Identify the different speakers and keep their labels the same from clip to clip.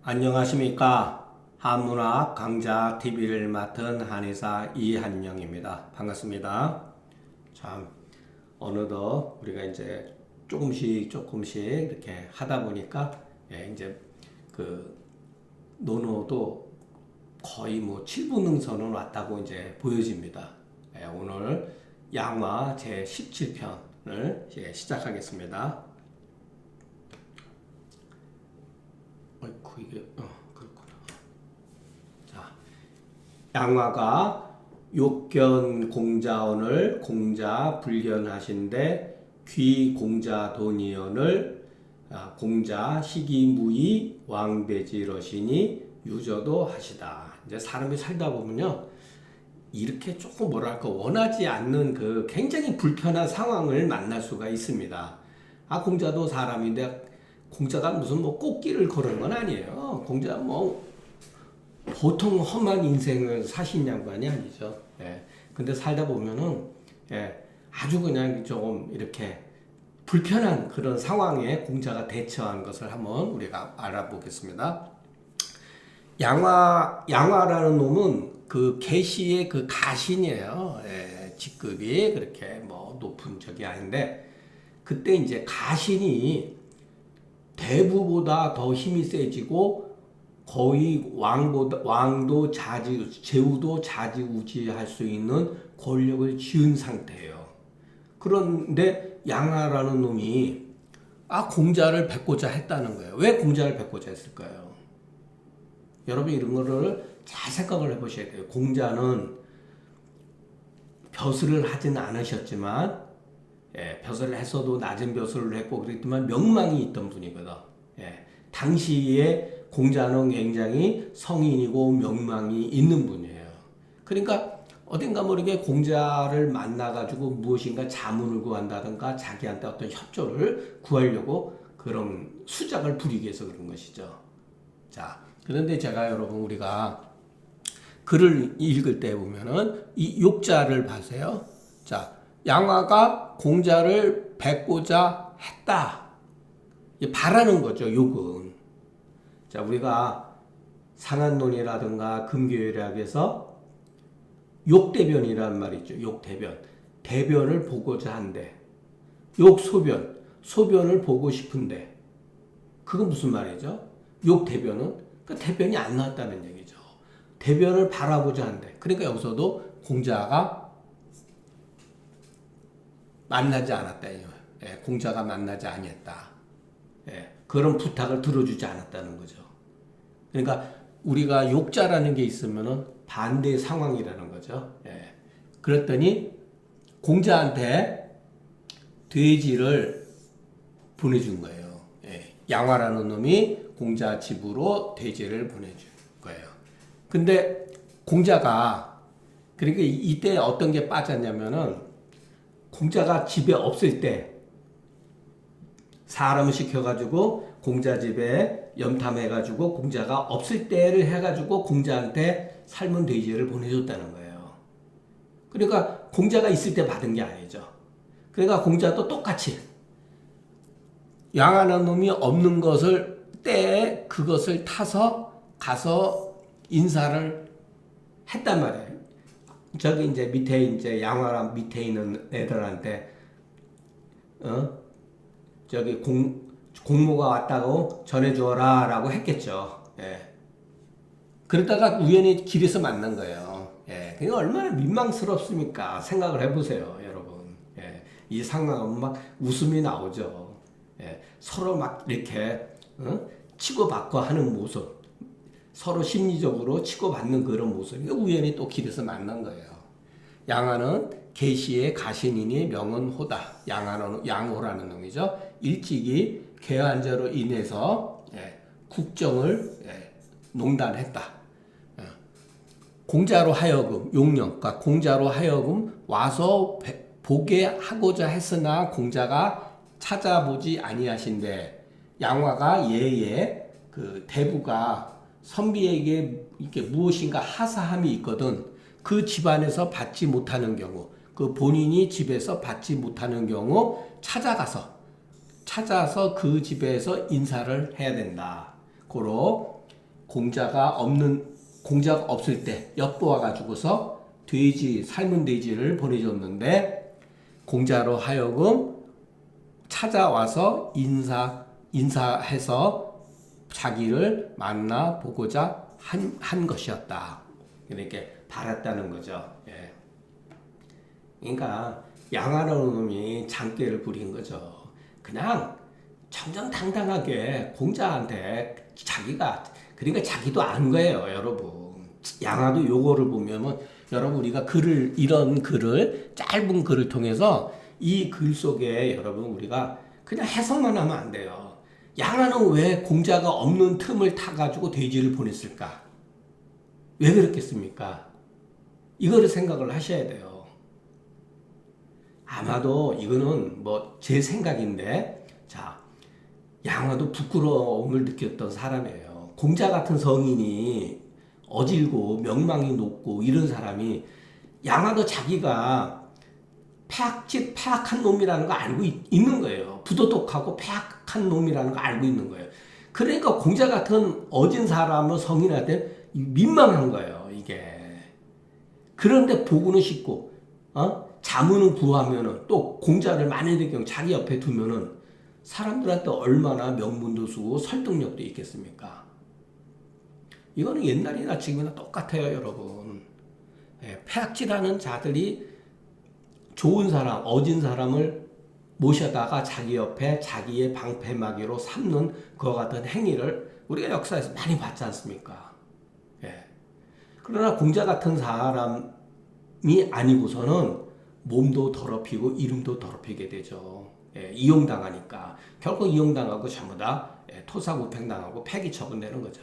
Speaker 1: 안녕하십니까. 한문학 강좌 TV를 맡은 한의사 이한영입니다. 반갑습니다. 참, 어느덧 우리가 이제 조금씩 이렇게 하다 보니까, 이제 그 논어도 거의 뭐 7분 능선은 왔다고 이제 보여집니다. 오늘 양화 제 17편을 시작하겠습니다. 어이쿠, 이게, 그렇구나. 자, 양화가 욕견 공자언을 공자 불견하신데 귀공자 돈이언을 공자 시기무이 왕배지러시니 유저도 하시다. 이제 사람이 살다 보면요, 이렇게 조금 뭐랄까 원하지 않는 그 굉장히 불편한 상황을 만날 수가 있습니다. 공자도 사람인데 공자가 무슨 뭐 꽃길을 걸은 건 아니에요. 공자 뭐 보통 험한 인생을 사신 양반이 아니죠. 근데 살다 보면은 아주 그냥 조금 이렇게 불편한 그런 상황에 공자가 대처한 것을 한번 우리가 알아보겠습니다. 양화라는 놈은 그 계시의 그 가신이에요. 직급이 그렇게 뭐 높은 적이 아닌데, 그때 이제 가신이 대부보다 더 힘이 세지고 거의 왕도 제후도 좌지우지할 수 있는 권력을 쥐은 상태예요. 그런데 양하라는 놈이 공자를 뵙고자 했다는 거예요. 왜 공자를 뵙고자 했을까요? 여러분 이런 거를 잘 생각을 해보셔야 돼요. 공자는 벼슬을 하지는 않으셨지만, 벼슬을 했어도 낮은 벼슬을 했고 그랬지만 명망이 있던 분이거든. 당시에 공자는 굉장히 성인이고 명망이 있는 분이에요. 그러니까 어딘가 모르게 공자를 만나가지고 무엇인가 자문을 구한다든가 자기한테 어떤 협조를 구하려고 그런 수작을 부리기 위해서 그런 것이죠. 자, 그런데 제가 여러분 우리가 글을 읽을 때 보면은 이 욕자를 봐세요. 자, 양화가 공자를 뵙고자 했다. 바라는 거죠, 욕은. 자, 우리가 상한론이라든가 금교율학에서 욕대변이라는 말이 있죠. 욕대변. 대변을 보고자 한대. 욕소변. 소변을 보고 싶은데. 그건 무슨 말이죠? 욕대변은 그 대변이 안 나왔다는 얘기죠. 대변을 바라보자 한대. 그러니까 여기서도 공자가 만나지 않았다. 공자가 만나지 아니했다. 그런 부탁을 들어주지 않았다는 거죠. 그러니까 우리가 욕자라는 게 있으면은 반대 상황이라는 거죠. 그랬더니 공자한테 돼지를 보내준 거예요. 양화라는 놈이 공자 집으로 돼지를 보내준 거예요. 근데 공자가, 그러니까 이때 어떤 게 빠졌냐면은, 공자가 집에 없을 때 사람을 시켜가지고 공자 집에 염탐해가지고 공자가 없을 때를 해가지고 공자한테 삶은 돼지를 보내줬다는 거예요. 그러니까 공자가 있을 때 받은 게 아니죠. 그러니까 공자도 똑같이 양하는 놈이 없는 것을 때에 그것을 타서 가서 인사를 했단 말이에요. 저기 이제 밑에 이제 양화랑 밑에 있는 애들한테 저기 공모가 왔다고 전해주어라 라고 했겠죠. 그러다가 우연히 길에서 만난 거예요. 그게 얼마나 민망스럽습니까? 생각을 해보세요, 여러분. 이 상황은 막 웃음이 나오죠. 서로 막 이렇게 치고받고 하는 모습, 서로 심리적으로 치고받는 그런 모습, 우연히 또 길에서 만난 거예요. 양화는 계시의 가신이니 명은 호다. 양호라는 놈이죠. 일찍이 개환제로 인해서 국정을 농단했다. 공자로 하여금, 용령, 그러니까 공자로 하여금 와서 보게 하고자 했으나 공자가 찾아보지 아니하신데, 양화가 예의 그 대부가 선비에게 이렇게 무엇인가 하사함이 있거든. 그 집안에서 받지 못하는 경우, 그 본인이 집에서 받지 못하는 경우 찾아서 그 집에서 인사를 해야 된다. 고로 공자가 없을 때 엿보아 가지고서 삶은 돼지를 보내줬는데 공자로 하여금 찾아와서 인사해서 자기를 만나 보고자 한 것이었다. 이렇게 바랐다는 거죠. 예. 그러니까 양아라는 놈이 장깨를 부린 거죠. 그냥 정정당당하게 공자한테 그러니까 자기도 안 거예요, 여러분. 양아도 요거를 보면은 여러분 우리가 이런 글을 짧은 글을 통해서 이 글 속에 여러분 우리가 그냥 해석만 하면 안 돼요. 양아는 왜 공자가 없는 틈을 타가지고 돼지를 보냈을까? 왜 그랬겠습니까? 이거를 생각을 하셔야 돼요. 아마도 이거는 뭐 제 생각인데, 자, 양아도 부끄러움을 느꼈던 사람이에요. 공자 같은 성인이 어질고 명망이 높고 이런 사람이 양아도 자기가 패악한 놈이라는 거 알고 있는 거예요. 부도덕하고 패악한 놈이라는 거 알고 있는 거예요. 그러니까 공자 같은 어진 사람으로 성인한테 민망한 거예요, 이게. 그런데 보고는 싶고, 자문은 구하면은 또 공자를 만약의 경우 자기 옆에 두면은 사람들한테 얼마나 명분도 쓰고 설득력도 있겠습니까? 이거는 옛날이나 지금이나 똑같아요, 여러분. 패악질하는 자들이 좋은 사람, 어진 사람을 모셔다가 자기 옆에 자기의 방패막이로 삼는 그와 같은 행위를 우리가 역사에서 많이 봤지 않습니까? 그러나 공자 같은 사람이 아니고서는 몸도 더럽히고 이름도 더럽히게 되죠. 이용당하니까. 결국 이용당하고 전부 다 토사구팽당하고 폐기 처분되는 거죠.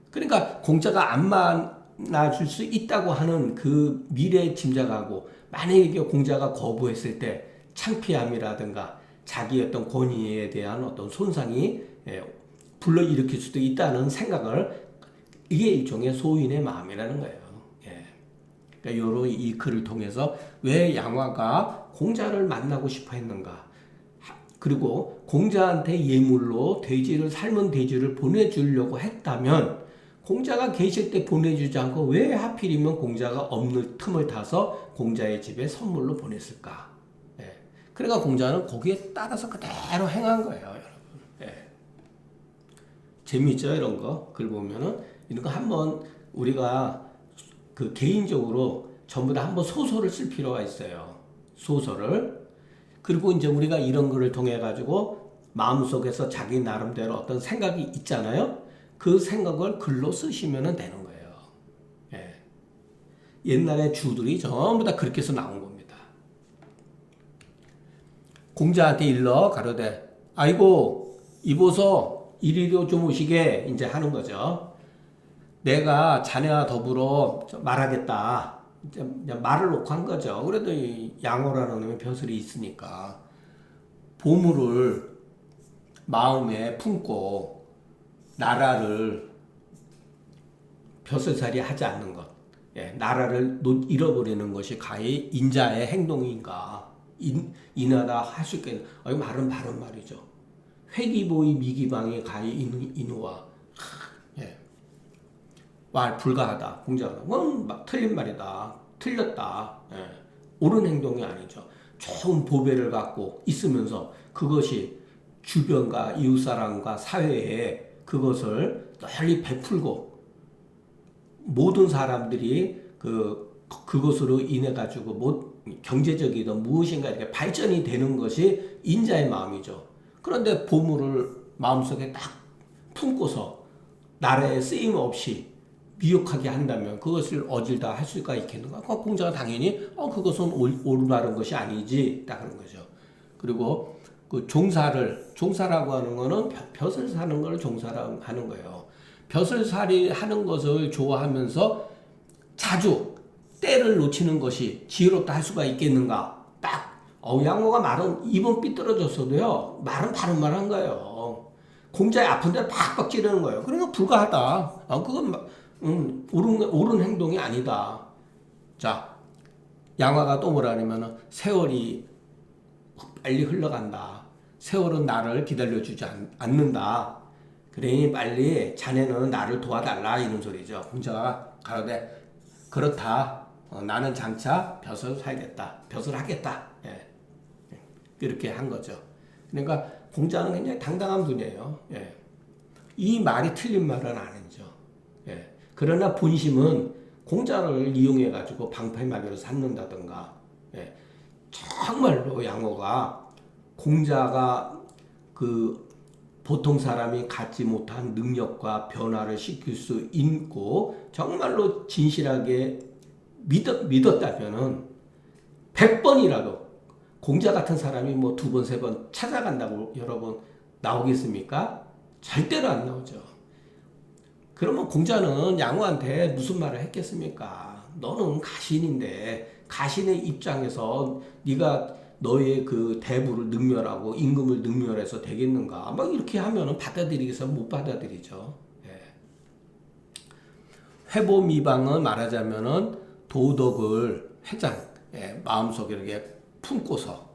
Speaker 1: 그러니까 공자가 안 만나줄 수 있다고 하는 그 미래 짐작하고 만약에 공자가 거부했을 때 창피함이라든가 자기 어떤 권위에 대한 어떤 손상이 불러일으킬 수도 있다는 생각을 이게 일종의 소인의 마음이라는 거예요. 그러니까 요런 이 글을 통해서 왜 양화가 공자를 만나고 싶어 했는가? 그리고 공자한테 예물로 삶은 돼지를 보내주려고 했다면 공자가 계실 때 보내주지 않고 왜 하필이면 공자가 없는 틈을 타서 공자의 집에 선물로 보냈을까? 그러니까 공자는 거기에 따라서 그대로 행한 거예요, 여러분. 재미있죠, 이런 거? 글 보면은 이런 거 한번 우리가 그 개인적으로 전부 다 한번 소설을 쓸 필요가 있어요. 소설을. 그리고 이제 우리가 이런 글을 통해 가지고 마음속에서 자기 나름대로 어떤 생각이 있잖아요. 그 생각을 글로 쓰시면 되는 거예요. 옛날에 주들이 전부 다 그렇게 해서 나온 겁니다. 공자한테 일러 가로되 아이고 이보소 이리로 좀 오시게 이제 하는 거죠. 내가 자네와 더불어 말하겠다. 이제 말을 놓고 한 거죠. 그래도 이 양호라는 놈의 벼슬이 있으니까 보물을 마음에 품고 나라를 벼슬살이 하지 않는 것, 나라를 잃어버리는 것이 가히 인자의 행동인가? 인하다 할 수 있겠는. 이거 말은 바른 말이죠. 회기보이 미기방이 가히 인후와. 말 불가하다. 공자가 막 틀린 말이다. 틀렸다. 옳은 행동이 아니죠. 좋은 보배를 갖고 있으면서 그것이 주변과 이웃사람과 사회에 그것을 널리 베풀고 모든 사람들이 그것으로 인해 가지고 경제적이든 무엇인가 이렇게 발전이 되는 것이 인자의 마음이죠. 그런데 보물을 마음속에 딱 품고서 나라에 쓰임 없이 미혹하게 한다면 그것을 어질다 할 수가 있겠는가? 공자가 당연히 그것은 올바른 것이 아니지 딱 그런 거죠. 그리고 그 종사라고 하는 거는 벼슬 사는 걸 종사라고 하는 거예요. 벼슬살이 하는 것을 좋아하면서 자주 때를 놓치는 것이 지혜롭다 할 수가 있겠는가? 딱 양호가 말은 입은 삐뚤어졌어도요 말은 바른 말 한 거예요. 공자의 아픈 데를 팍팍 찌르는 거예요. 그러니까 불가하다. 그건 옳은 행동이 아니다. 자, 양화가 또 뭐라 하냐면 세월이 빨리 흘러간다. 세월은 나를 기다려주지 않는다. 그러니 빨리 자네는 나를 도와달라 이런 소리죠. 공자가 가로되 그렇다. 나는 장차 벼슬 살겠다. 벼슬 하겠다. 예. 이렇게 한 거죠. 그러니까 공자는 굉장히 당당한 분이에요. 예. 이 말이 틀린 말은 아니죠. 예. 그러나 본심은 공자를 이용해 가지고 방패막이로 삼는다든가, 예. 정말로 양호가 공자가 그 보통 사람이 갖지 못한 능력과 변화를 시킬 수 있고 정말로 진실하게 믿었다면은 100번이라도 공자 같은 사람이 뭐 2번, 3번 찾아간다고 여러분 나오겠습니까? 절대로 안 나오죠. 그러면 공자는 양호한테 무슨 말을 했겠습니까? 너는 가신인데 가신의 입장에서 네가 너의 그 대부를 능멸하고 임금을 능멸해서 되겠는가? 막 이렇게 하면은 받아들이겠어? 못 받아들이죠. 예. 회보미방은 말하자면은 도덕을 회장, 예, 마음속에 이렇게 품고서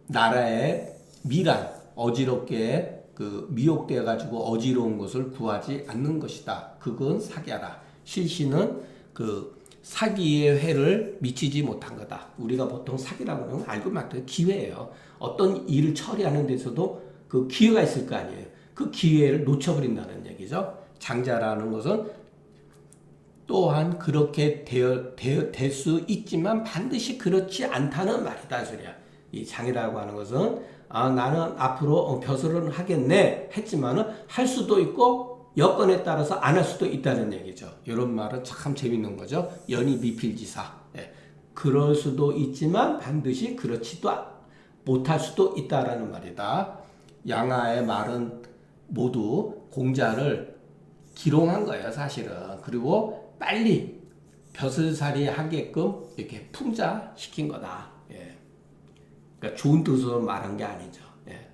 Speaker 1: 나라의 미란, 어지럽게 그 미혹되어 가지고 어지러운 것을 구하지 않는 것이다. 그건 사기하라. 실시는 그 사기의 회를 미치지 못한 거다. 우리가 보통 사기라고 하는 건 알고 맞는 기회예요. 어떤 일을 처리하는 데서도 그 기회가 있을 거 아니에요. 그 기회를 놓쳐버린다는 얘기죠. 장자라는 것은 또한 그렇게 될 수 있지만 반드시 그렇지 않다는 말이다. 소리야. 이 장이라고 하는 것은 나는 앞으로 벼슬은 하겠네 했지만은 할 수도 있고 여건에 따라서 안 할 수도 있다는 얘기죠. 이런 말은 참 재밌는 거죠. 연이 미필지사. 예. 그럴 수도 있지만 반드시 그렇지도 못할 수도 있다라는 말이다. 양하의 말은 모두 공자를 기롱한 거예요, 사실은. 그리고 빨리 벼슬살이 하게끔 이렇게 풍자시킨 거다. 예. 그러니까 좋은 뜻으로 말한 게 아니죠. 예.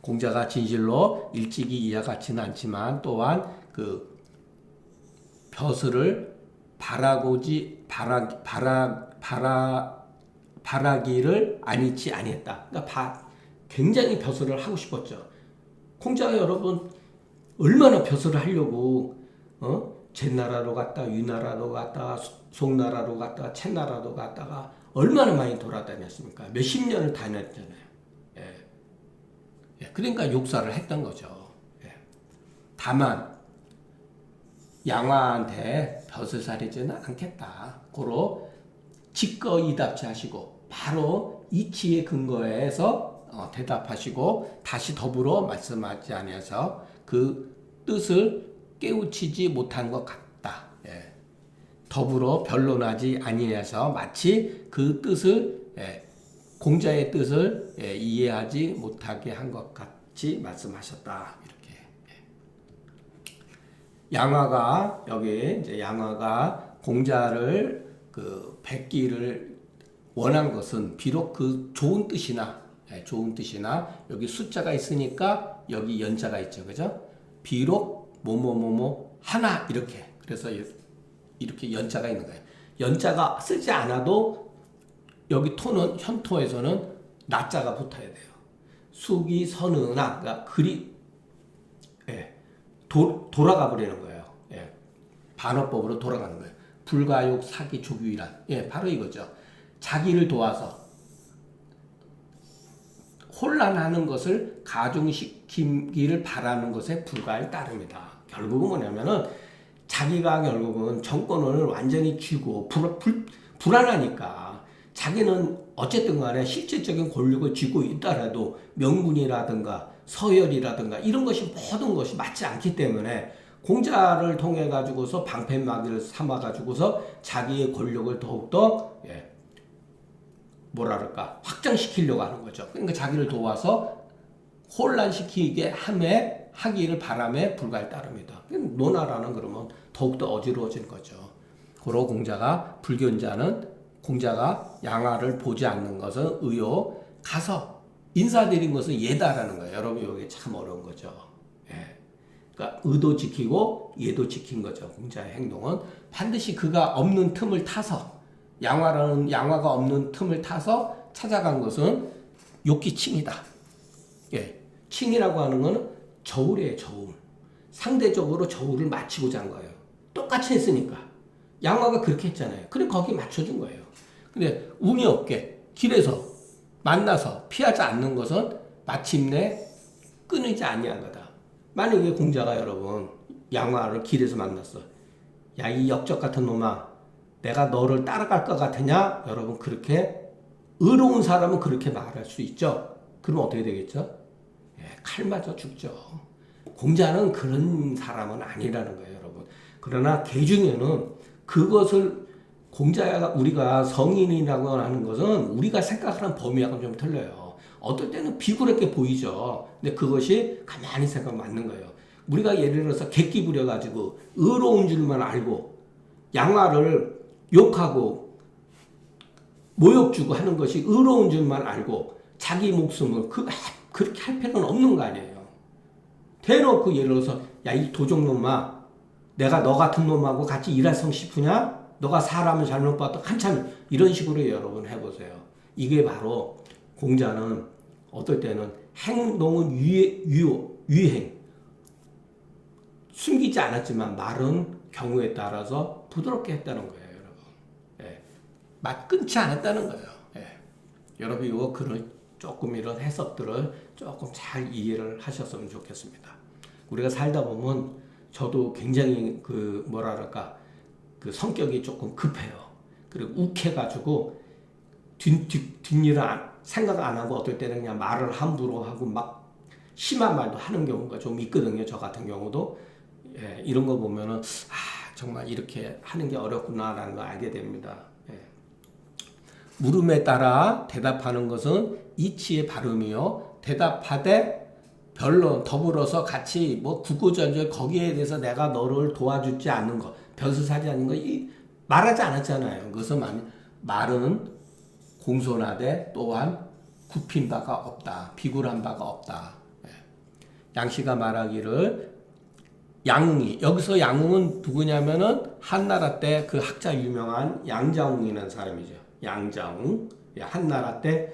Speaker 1: 공자가 진실로 일찍이 이와 같지는 않지만 또한 그 벼슬을 바라기를 아니치 아니했다. 그러니까 굉장히 벼슬을 하고 싶었죠. 공자가 여러분 얼마나 벼슬을 하려고 제나라로 갔다 유나라로 갔다 송나라로 갔다 채나라로 갔다가 얼마나 많이 돌아다녔습니까? 몇십 년을 다녔잖아요. 예. 그러니까 욕사를 했던 거죠. 예. 다만 양화한테 벼슬살이지는 않겠다. 고로 직거이답지 하시고 바로 이치의 근거에서 대답하시고 다시 더불어 말씀하지 아니해서 그 뜻을 깨우치지 못한 것 같다. 예. 더불어 변론하지 아니해서 마치 그 뜻을 공자의 뜻을 이해하지 못하게 한 것 같이 말씀하셨다. 이렇게. 양화가 여기 이제 양화가 공자를 그 뵙기를 원한 것은 비록 그 좋은 뜻이나 여기 숫자가 있으니까 여기 연자가 있죠, 그죠? 비록 뭐뭐뭐뭐 하나 이렇게 그래서 이렇게 연자가 있는 거예요. 연자가 쓰지 않아도 여기 토는 현토에서는 나자가 붙어야 돼요. 숙이 선은아 그러니까 글이 돌아가 버리는 거예요. 예. 반어법으로 돌아가는 거예요. 불가욕 사기 조규이란 바로 이거죠. 자기를 도와서 혼란하는 것을 가중시키기를 바라는 것에 불가에 따릅니다. 결국은 뭐냐면은 자기가 결국은 정권을 완전히 쥐고 불안하니까 자기는 어쨌든 간에 실질적인 권력을 쥐고 있더라도 명분이라든가 서열이라든가 이런 것이 모든 것이 맞지 않기 때문에 공자를 통해 가지고서 방패막이를 삼아 가지고서 자기의 권력을 더욱더 뭐랄까 확장시키려고 하는 거죠. 그러니까 자기를 도와서 혼란시키게 하기를 바람에 불가에 따릅니다. 논하라는 그러면 더욱더 어지러워진 거죠. 고로 공자가 불견자는 공자가 양화를 보지 않는 것은 의요 가서 인사드린 것은 예다라는 거예요. 여러분 이게 참 어려운 거죠. 그러니까 의도 지키고 예도 지킨 거죠. 공자의 행동은 반드시 그가 없는 틈을 타서 양화가 없는 틈을 타서 찾아간 것은 욕기칭이다. 칭이라고 하는 것은 저울이에요, 저울. 상대적으로 저울을 맞추고자 한 거예요. 똑같이 했으니까. 양화가 그렇게 했잖아요. 그래, 거기 맞춰준 거예요. 근데 운이 없게 길에서 만나서 피하지 않는 것은 마침내 끊이지 아니한 거다. 만약에 공자가 여러분 양화를 길에서 만났어. 야, 이 역적 같은 놈아, 내가 너를 따라갈 것 같으냐? 여러분, 그렇게 의로운 사람은 그렇게 말할 수 있죠. 그럼 어떻게 되겠죠? 예, 칼 맞아 죽죠. 공자는 그런 사람은 아니라는 거예요, 여러분. 그러나 개 중에는 그것을 공자가 우리가 성인이라고 하는 것은 우리가 생각하는 범위하고는 좀 틀려요. 어떨 때는 비굴하게 보이죠. 근데 그것이 가만히 생각하면 맞는 거예요. 우리가 예를 들어서 객기 부려가지고 의로운 줄만 알고 양화를 욕하고 모욕 주고 하는 것이 의로운 줄만 알고 자기 목숨을 그렇게 할 필요는 없는 거 아니에요. 대놓고 예를 들어서 야, 이 도적놈아, 내가 너 같은 놈하고 같이 일하성 싶으냐? 너가 사람을 잘못 봤다. 한참 이런 식으로 여러분 해보세요. 이게 바로 공자는 어떨 때는 행동은 유행, 숨기지 않았지만 말은 경우에 따라서 부드럽게 했다는 거예요, 여러분. 예. 맛 끊지 않았다는 거예요. 예. 여러분 이거 그런 조금 이런 해석들을 조금 잘 이해를 하셨으면 좋겠습니다. 우리가 살다 보면 저도 굉장히 그 그 성격이 조금 급해요. 그리고 욱해가지고 뒷일을 생각 안 하고 어떨 때는 그냥 말을 함부로 하고 막 심한 말도 하는 경우가 좀 있거든요. 저 같은 경우도. 예, 이런 거 보면은 정말 이렇게 하는 게 어렵구나라는 걸 알게 됩니다. 예. 물음에 따라 대답하는 것은 이치의 발음이요. 대답하되 변론 더불어서 같이 뭐 국고전절 거기에 대해서 내가 너를 도와주지 않는 거, 벼슬사지 않는 거 말하지 않았잖아요. 그것은 말은 공손하되 또한 굽힌 바가 없다. 비굴한 바가 없다. 예. 양씨가 말하기를 양웅이, 여기서 양웅은 누구냐면은 한나라 때 그 학자 유명한 양자웅이라는 사람이죠. 양자웅. 한나라 때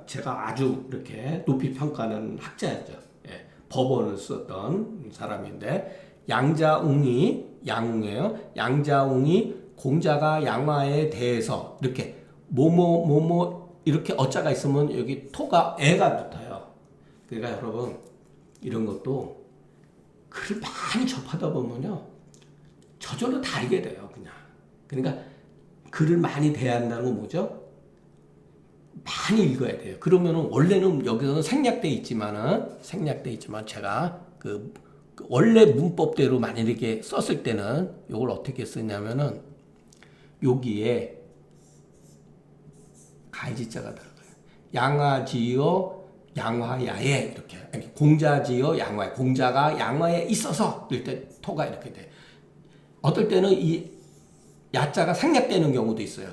Speaker 1: 제가 아주 이렇게 높이 평가하는 학자였죠. 예, 법원을 썼던 사람인데, 양웅이에요. 양자웅이 공자가 양화에 대해서 이렇게 이렇게 어자가 있으면 여기 토가 애가 붙어요. 그러니까 여러분, 이런 것도 글을 많이 접하다 보면요, 저절로 다 알게 돼요, 그냥. 그러니까 글을 많이 대한다는 건 뭐죠? 많이 읽어야 돼요. 그러면은 원래는 여기서는 생략돼 있지만 제가 그 원래 문법대로 만약에 썼을 때는 이걸 어떻게 쓰냐면은 여기에 가지자가 들어가요. 양화지요 양화야에 이렇게, 공자지요 양화에, 공자가 양화에 있어서 이때 토가 이렇게 돼. 어떨 때는 이 야자가 생략되는 경우도 있어요.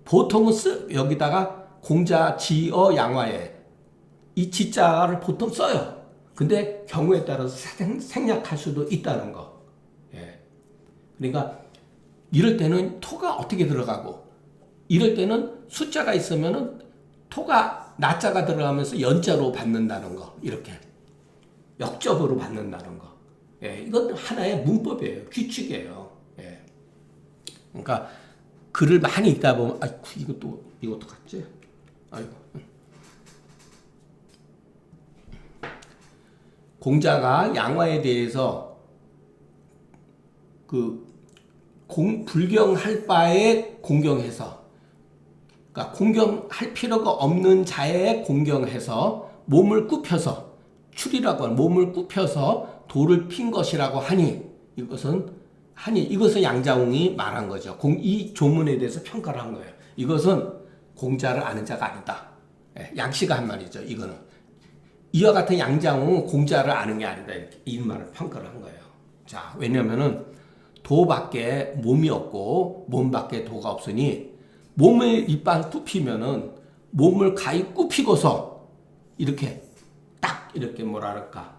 Speaker 1: 보통은 여기다가 공자지어 양화에 이 지자를 보통 써요. 근데 경우에 따라서 생략할 수도 있다는 거. 예. 그러니까 이럴 때는 토가 어떻게 들어가고, 이럴 때는 숫자가 있으면은 토가 나자가 들어가면서 연자로 받는다는 거, 이렇게 역접으로 받는다는 거. 예, 이건 하나의 문법이에요. 규칙이에요. 예. 그러니까 글을 많이 읽다 보면 이것도 같지? 아이고. 공자가 양화에 대해서 불경할 바에 공경해서, 그러니까 공경할 필요가 없는 자에 공경해서 몸을 굽혀서, 출이라고 하는 몸을 굽혀서 돌을 핀 것이라고 하니, 이것은 양자웅이 말한 거죠. 이 조문에 대해서 평가를 한 거예요. 이것은 공자를 아는 자가 아니다. 양씨가 한 말이죠. 이거는 이와 같은 양자웅은 공자를 아는 게 아니다. 이렇게 이 말을 평가를 한 거예요. 자, 왜냐면은 도밖에 몸이 없고 몸밖에 도가 없으니, 몸을 이빨 굽히면은 몸을 가히 굽히고서 이렇게 딱 이렇게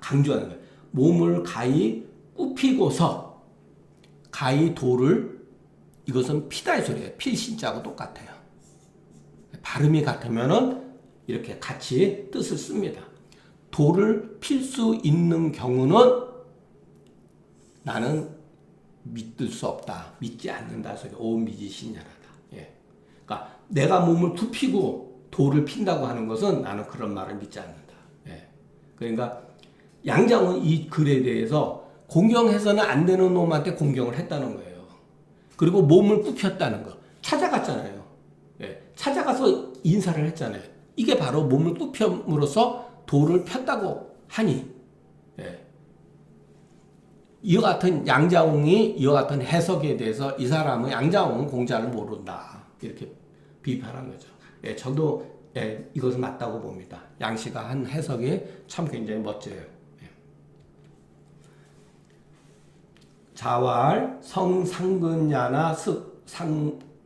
Speaker 1: 강조하는 거예요. 몸을 가히 굽히고서 가히 도를, 이것은 피다 이 소리예요. 필신자하고 똑같아요. 발음이 같으면은 이렇게 같이 뜻을 씁니다. 돌을 필 수 있는 경우는 나는 믿을 수 없다. 믿지 않는다. 소리. 오 미지신냐라다. 예. 그러니까 내가 몸을 굽히고 돌을 핀다고 하는 것은 나는 그런 말을 믿지 않는다. 예. 그러니까 양장은 이 글에 대해서 공경해서는 안 되는 놈한테 공경을 했다는 거예요. 그리고 몸을 굽혔다는 거. 찾아갔잖아요. 예. 찾아가서 인사를 했잖아요. 이게 바로 몸을 굽힘으로써 돌을 폈다고 하니, 예. 이와 같은 양자홍이 이와 같은 해석에 대해서 이 사람은 양자홍은 공자를 모른다. 이렇게 비판한 거죠. 예, 저도 예, 이것은 맞다고 봅니다. 양씨가 한 해석이 참 굉장히 멋져요. 예. 자왈 성상근야나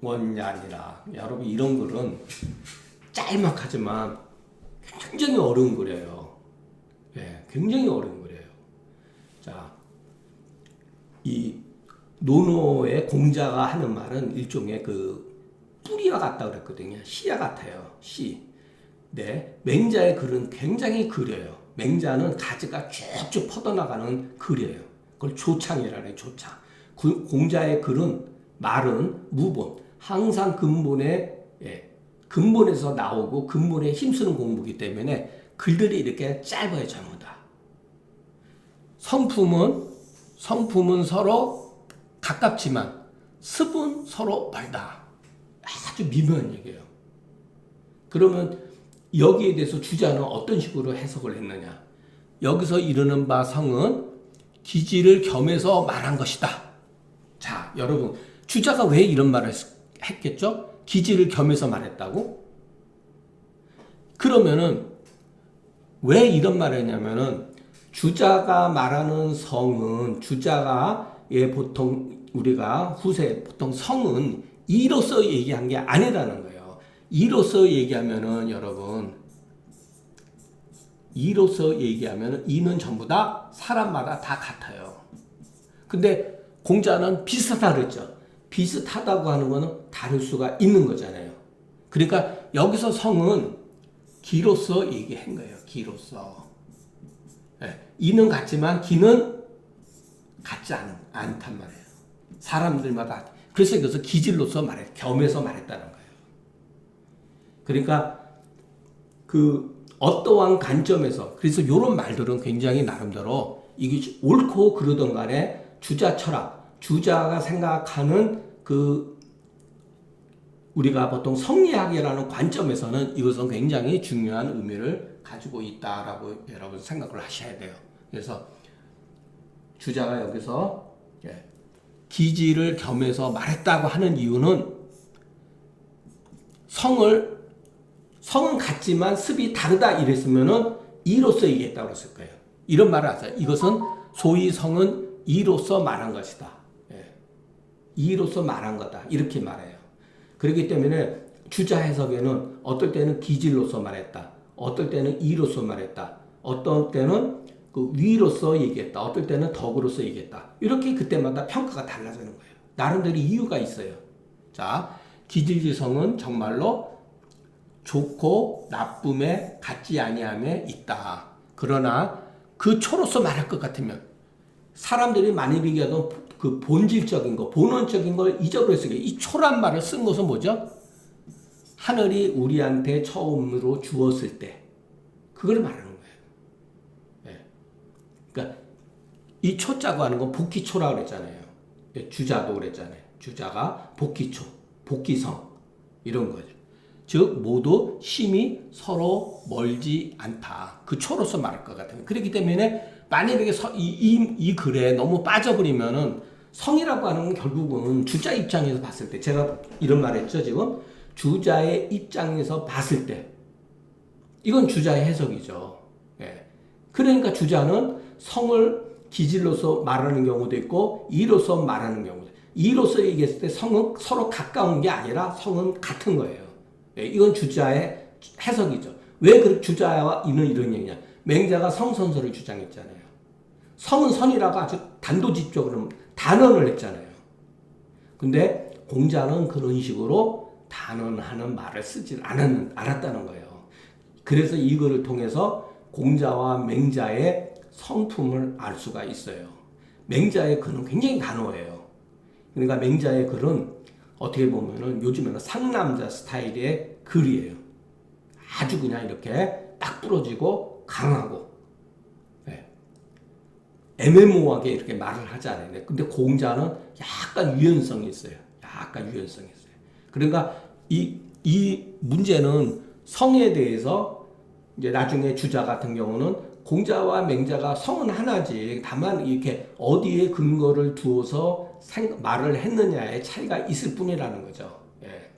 Speaker 1: 습상원야니라. 여러분 이런 글은 짤막하지만 굉장히 어려운 글이에요. 예, 굉장히 어려운 글이에요. 자, 이 논어의 공자가 하는 말은 일종의 그 뿌리와 같다 그랬거든요. 씨와 같아요. 씨. 네, 맹자의 글은 굉장히 그려요. 맹자는 가지가 쭉쭉 뻗어나가는 글이에요. 그걸 조창이라는 조창. 공자의 글은 말은 무본, 항상 근본에 근본에서 나오고 근본에 힘쓰는 공부이기 때문에 글들이 이렇게 짧아요, 전부 다. 성품은 서로 가깝지만 습은 서로 멀다. 아주 미묘한 얘기예요. 그러면 여기에 대해서 주자는 어떤 식으로 해석을 했느냐? 여기서 이르는 바 성은 기지를 겸해서 말한 것이다. 자, 여러분 주자가 왜 이런 말을 했겠죠? 기지를 겸해서 말했다고? 그러면은 왜 이런 말을 했냐면은 주자가 말하는 성은 보통 우리가 후세 보통 성은 이로서 얘기한 게 아니라는 거예요. 이로서 얘기하면은 여러분 이로서 얘기하면은 이는 전부 다 사람마다 다 같아요. 근데 공자는 비슷하다 그랬죠. 비슷하다고 하는 거는 다를 수가 있는 거잖아요. 그러니까 여기서 성은 기로서 얘기한 거예요. 기로서. 네. 이는 같지만 기는 같지 않단 말이에요. 사람들마다. 그래서 여기서 기질로서 겸해서 말했다는 거예요. 그러니까 그 어떠한 관점에서 그래서 이런 말들은 굉장히 나름대로 이게 옳고 그르던 간에 주자 철학, 주자가 생각하는 그 우리가 보통 성리학이라는 관점에서는 이것은 굉장히 중요한 의미를 가지고 있다라고 여러분 생각을 하셔야 돼요. 그래서 주자가 여기서 기지를 겸해서 말했다고 하는 이유는 성은 같지만 습이 다르다 이랬으면은 이로서 얘기했다고 그랬을 거예요. 이런 말을 하세요. 이것은 소위 성은 이로서 말한 것이다. 이로서 말한 거다. 이렇게 말해요. 그렇기 때문에 주자 해석에는 어떨 때는 기질로서 말했다. 어떨 때는 이로서 말했다. 어떤 때는 그 위로서 얘기했다. 어떨 때는 덕으로서 얘기했다. 이렇게 그때마다 평가가 달라지는 거예요. 나름대로 이유가 있어요. 자, 기질지성은 정말로 좋고 나쁨에 같지 아니함에 있다. 그러나 그 초로서 말할 것 같으면 사람들이 많이 얘기하던 그 본질적인 거, 본원적인 걸 잊어버렸어요. 이 초란 말을 쓴 것은 뭐죠? 하늘이 우리한테 처음으로 주었을 때 그걸 말하는 거예요. 네. 그러니까 이 초자고 하는 건 복기초라고 그랬잖아요. 주자도 그랬잖아요. 주자가 복기초, 복기성 이런 거죠. 즉 모두 심이 서로 멀지 않다. 그 초로서 말할 것 같아요. 그렇기 때문에 만약에 이 글에 너무 빠져버리면은 성이라고 하는 건 결국은 주자 입장에서 봤을 때 제가 이런 말 했죠. 지금 주자의 입장에서 봤을 때 이건 주자의 해석이죠. 예. 그러니까 주자는 성을 기질로서 말하는 경우도 있고 이로서 말하는 경우도 있고 이로서 얘기했을 때 성은 서로 가까운 게 아니라 성은 같은 거예요. 예. 이건 주자의 해석이죠. 왜 그 주자와 이는 이런 얘기냐. 맹자가 성선설을 주장했잖아요. 성은 선이라고 아주 단도직입적으로 단언을 했잖아요. 근데 공자는 그런 식으로 단언하는 말을 쓰지 않았다는 거예요. 그래서 이거를 통해서 공자와 맹자의 성품을 알 수가 있어요. 맹자의 글은 굉장히 단호해요. 그러니까 맹자의 글은 어떻게 보면은 요즘에는 상남자 스타일의 글이에요. 아주 그냥 이렇게 딱 부러지고 강하고, 네. 애매모호하게 이렇게 말을 하잖아요. 근데 공자는 약간 유연성이 있어요. 약간 유연성이 있어요. 그러니까 이 문제는 성에 대해서 이제 나중에 주자 같은 경우는 공자와 맹자가 성은 하나지, 다만 이렇게 어디에 근거를 두어서 말을 했느냐의 차이가 있을 뿐이라는 거죠. 예.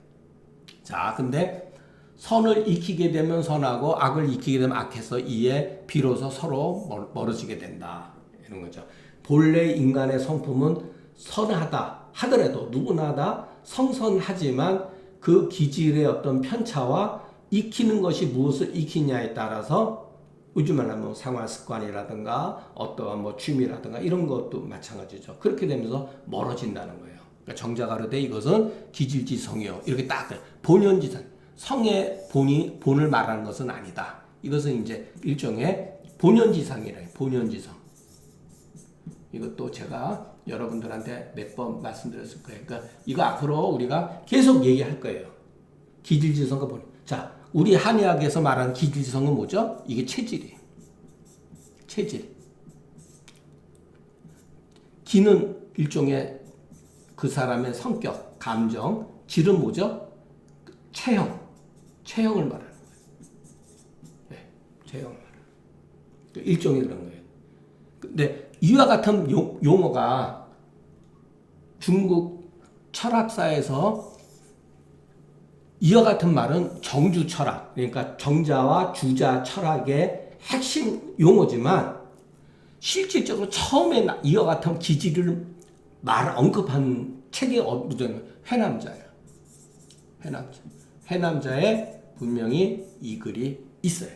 Speaker 1: 자, 근데 선을 익히게 되면 선하고 악을 익히게 되면 악해서 이에 비로소 서로 멀어지게 된다. 이런 거죠. 본래 인간의 성품은 선하다 하더라도 누구나 다 성선하지만 그 기질의 어떤 편차와 익히는 것이 무엇을 익히냐에 따라서 요즘 말하면 생활 습관이라든가 어떠한 뭐 취미라든가 이런 것도 마찬가지죠. 그렇게 되면서 멀어진다는 거예요. 그러니까 정자가 그러되 이것은 기질지성이요. 이렇게 딱 본연지성. 성의 본을 말하는 것은 아니다. 이것은 이제 일종의 본연지성이래요. 본연지성. 이것도 제가 여러분들한테 몇 번 말씀드렸을 거예요. 그러니까 이거 앞으로 우리가 계속 얘기할 거예요. 기질지성과 본. 자, 우리 한의학에서 말하는 기질지성은 뭐죠? 이게 체질이에요. 체질. 기는 일종의 그 사람의 성격, 감정, 질은 뭐죠? 체형을 말하는 거예요. 네, 체형을 말하는 거예요. 일종의 그런 거예요. 근데 이와 같은 용어가 중국 철학사에서 이와 같은 말은 정주 철학, 그러니까 정자와 주자 철학의 핵심 용어지만 실질적으로 처음에 이와 같은 기질을 언급한 책이 회남자예요. 회남자에 분명히 이 글이 있어요.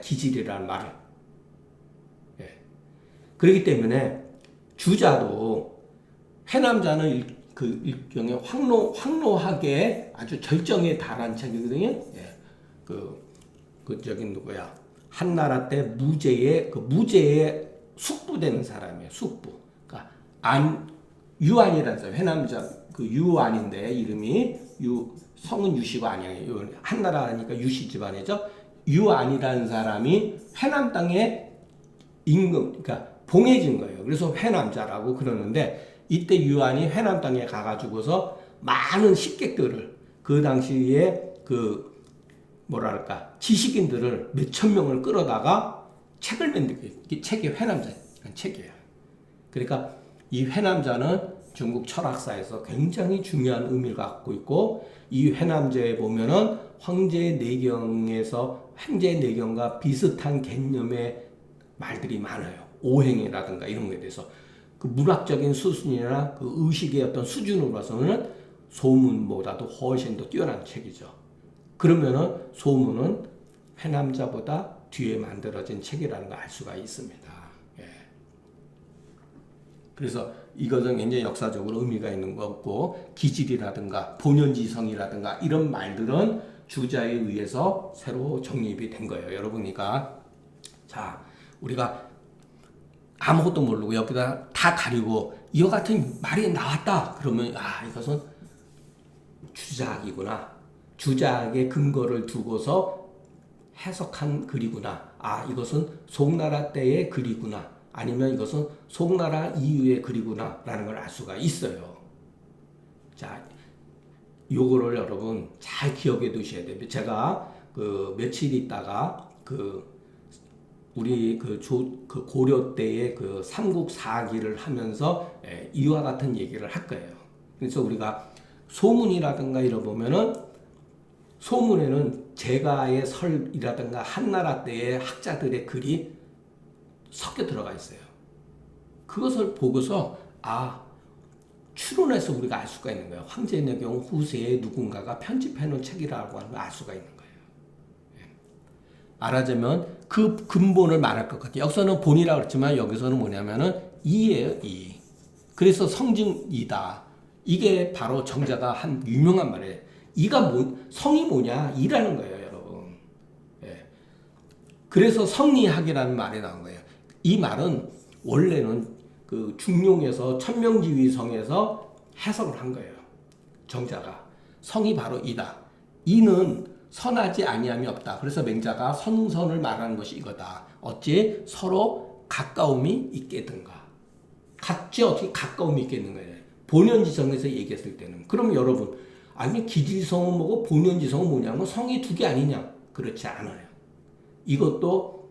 Speaker 1: 기질이라는 말을. 예. 그렇기 때문에 주자도 회남자는 그 일종의 황로학의 아주 절정에 달한 책이거든요. 예. 저기 누구야? 한나라 때 무제의 숙부되는 사람이에요. 숙부. 그러니까 유안이라는 사람. 회남자 유안인데 이름이 성은 유씨가 아니에요. 한나라니까 유씨 집안이죠. 유안이라는 사람이 회남 땅에 그러니까 봉해진 거예요. 그래서 회남자라고 그러는데 이때 유안이 회남 땅에 가가지고서 많은 식객들을 그 당시에 지식인들을 몇천 명을 끌어다가 책을 만들게. 이 책이 회남자 책이에요. 그러니까 이 회남자는 중국 철학사에서 굉장히 중요한 의미를 갖고 있고 이 회남자에 보면은 황제내경과 비슷한 개념의 말들이 많아요. 오행이라든가 이런 거에 대해서 그 문학적인 수준이나 그 의식의 어떤 수준으로 봐서는 소문보다도 훨씬 더 뛰어난 책이죠. 그러면은 소문은 회남자보다 뒤에 만들어진 책이라는 걸 알 수가 있습니다. 예. 그래서 이것은 굉장히 역사적으로 의미가 있는 거고 기질이라든가 본연지성이라든가 이런 말들은 주자에 의해서 새로 정립이 된 거예요. 여러분이니까 자 우리가 아무것도 모르고 여기다 다 가리고 이와 같은 말이 나왔다 그러면 이것은 주자학이구나. 주자학의 근거를 두고서 해석한 글이구나. 이것은 송나라 때의 글이구나. 아니면 이것은 송나라 이후의 글이구나. 라는 걸 알 수가 있어요. 자, 요거를 여러분 잘 기억해 두셔야 돼요. 제가 며칠 있다가 우리 고려 때의 삼국사기를 하면서 이와 같은 얘기를 할 거예요. 그래서 우리가 소문이라든가 이런 보면은 소문에는 제가의 설이라든가 한나라 때의 학자들의 글이 섞여 들어가 있어요. 그것을 보고서 추론해서 우리가 알 수가 있는 거예요. 황제내경 후세에 누군가가 편집해 놓은 책이라고 하는 걸 알 수가 있는 거예요. 말하자면 그 근본을 말할 것 같아요. 여기서는 본이라고 그랬지만 여기서는 뭐냐면은 이예요, 이. 그래서 성증이다. 이게 바로 정자가 한 유명한 말이에요. 성이 뭐냐? 이라는 거예요, 여러분. 예. 그래서 성리학이라는 말이 나온 거예요. 이 말은 원래는 그 중용에서 천명지위성에서 해석을 한 거예요. 정자가 성이 바로 이다. 이는 선하지 아니함이 없다. 그래서 맹자가 선을 말하는 것이 이거다. 어찌 서로 가까움이 있겠든가. 같이 어떻게 가까움이 있겠는가. 본연지성에서 얘기했을 때는. 그럼 여러분, 아니 기지성은 뭐고 본연지성은 뭐냐면 성이 두 개 아니냐? 그렇지 않아요. 이것도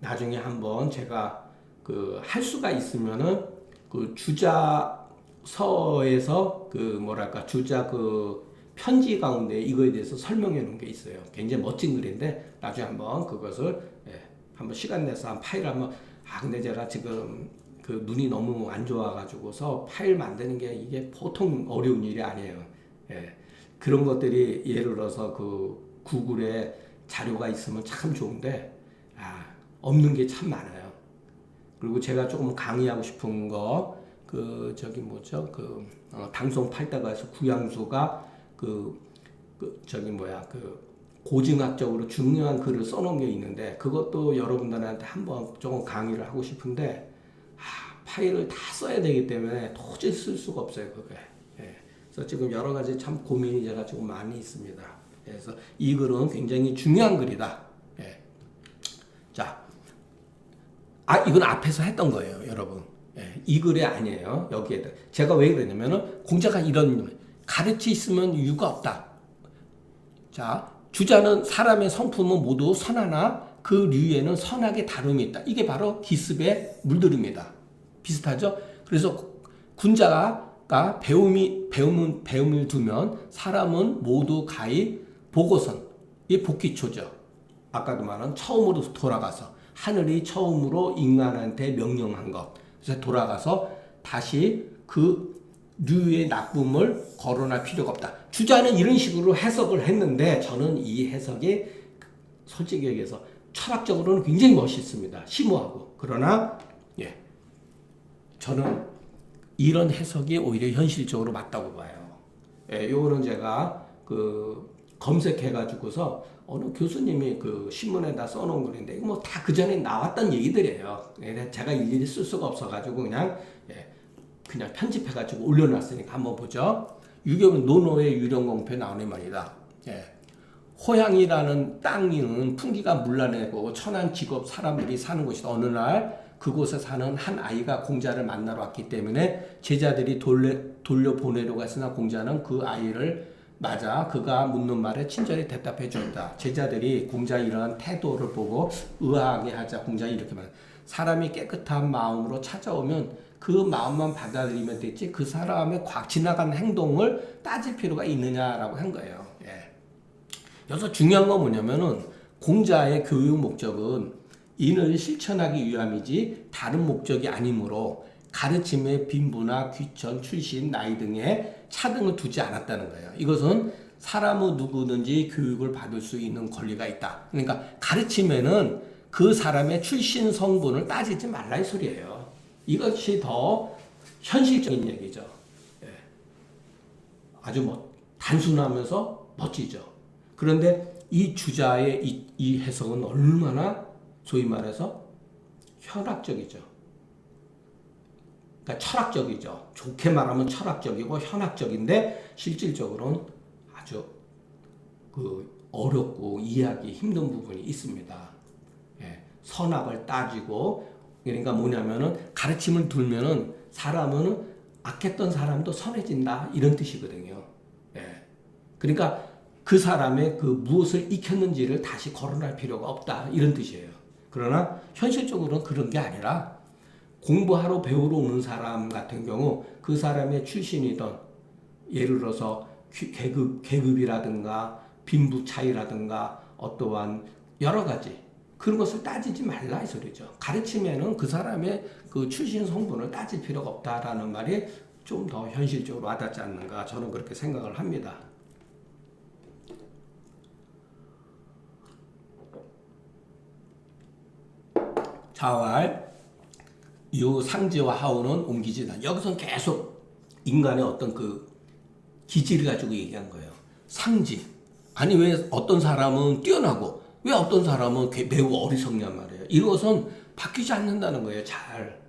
Speaker 1: 나중에 한번 제가 그 할 수가 있으면은 그 주자서에서 그 뭐랄까 주자 그 편지 가운데 이거에 대해서 설명해 놓은 게 있어요. 굉장히 멋진 글인데 나중에 한번 그것을 한번 시간 내서 한 파일 한번 근데 제가 지금 그 눈이 너무 안 좋아가지고서 파일 만드는 게 이게 보통 어려운 일이 아니에요. 그런 것들이 예를 들어서 그 구글에 자료가 있으면 참 좋은데 없는 게 참 많아요. 그리고 제가 조금 강의하고 싶은 거 그 저기 뭐죠 그 방송 팔다가에서 구양수가 그 저기 뭐야 그 고증학적으로 중요한 글을 써놓은 게 있는데 그것도 여러분들한테 한번 조금 강의를 하고 싶은데 파일을 다 써야 되기 때문에 도저히 쓸 수가 없어요 그게. 그래서 지금 여러 가지 참 고민이 제가 조금 많이 있습니다. 그래서 이 글은 굉장히 중요한 글이다. 자, 이건 앞에서 했던 거예요, 여러분. 이 글이 아니에요. 여기에다 제가 왜 그랬냐면은 공자가 이런 가르치 있으면 이유가 없다. 자, 주자는 사람의 성품은 모두 선하나 그 류에는 선악의 다름이 있다. 이게 바로 기습의 물들입니다. 비슷하죠? 그래서 군자가 배움을 두면 사람은 모두 가히 보고선, 이 복귀초죠. 아까도 말한 처음으로 돌아가서 하늘이 처음으로 인간한테 명령한 것. 그래서 돌아가서 다시 그 류의 나쁨을 거론할 필요가 없다. 주자는 이런 식으로 해석을 했는데 저는 이 해석이 솔직히 얘기해서 철학적으로는 굉장히 멋있습니다. 심오하고. 그러나 저는 이런 해석이 오히려 현실적으로 맞다고 봐요. 요거는 제가 그 검색해가지고서 어느 교수님이 그 신문에다 써놓은 글인데 뭐 다 그 전에 나왔던 얘기들이에요. 제가 일일이 쓸 수가 없어가지고 그냥 편집해가지고 올려놨으니까 한번 보죠. 유경은 노노의 유령공표에 나오는 말이다. 호양이라는 땅은 풍기가 물러내고 천한 직업 사람들이 사는 곳이다. 어느 날 그곳에 사는 한 아이가 공자를 만나러 왔기 때문에 제자들이 돌려보내려고 했으나 공자는 그 아이를 맞아 그가 묻는 말에 친절히 대답해 주었다. 제자들이 공자 이러한 태도를 보고 의아하게 하자 공자 이렇게 말한다. 사람이 깨끗한 마음으로 찾아오면 그 마음만 받아들이면 되지 그 사람의 지나가는 행동을 따질 필요가 있느냐라고 한 거예요. 여기서 중요한 건 뭐냐면은 공자의 교육 목적은 인을 실천하기 위함이지 다른 목적이 아니므로 가르침의 빈부나 귀천, 출신, 나이 등의 차등을 두지 않았다는 거예요. 이것은 사람은 누구든지 교육을 받을 수 있는 권리가 있다. 그러니까 가르침에는 그 사람의 출신 성분을 따지지 말라 이 소리예요. 이것이 더 현실적인 얘기죠. 아주 단순하면서 멋지죠. 그런데 이 주자의 이 해석은 얼마나 소위 말해서 현학적이죠. 그러니까 철학적이죠. 좋게 말하면 철학적이고 현학적인데 실질적으로는 아주 어렵고 이해하기 힘든 부분이 있습니다. 선악을 따지고 그러니까 뭐냐면은 가르침을 두면은 사람은 악했던 사람도 선해진다 이런 뜻이거든요. 그러니까 그 사람의 그 무엇을 익혔는지를 다시 거론할 필요가 없다 이런 뜻이에요. 그러나 현실적으로는 그런 게 아니라 공부하러 배우러 오는 사람 같은 경우 그 사람의 출신이던 예를 들어서 계급이라든가 빈부 차이라든가 어떠한 여러 가지 그런 것을 따지지 말라 이 소리죠. 가르침에는 그 사람의 그 출신 성분을 따질 필요가 없다라는 말이 좀 더 현실적으로 와닿지 않는가 저는 그렇게 생각을 합니다. 자왈 요 상지와 하우는 옮기지다. 여기서는 계속 인간의 어떤 그 기질을 가지고 얘기한 거예요. 상지. 아니 왜 어떤 사람은 뛰어나고 왜 어떤 사람은 매우 어리석냔 말이에요. 이것은 바뀌지 않는다는 거예요. 잘.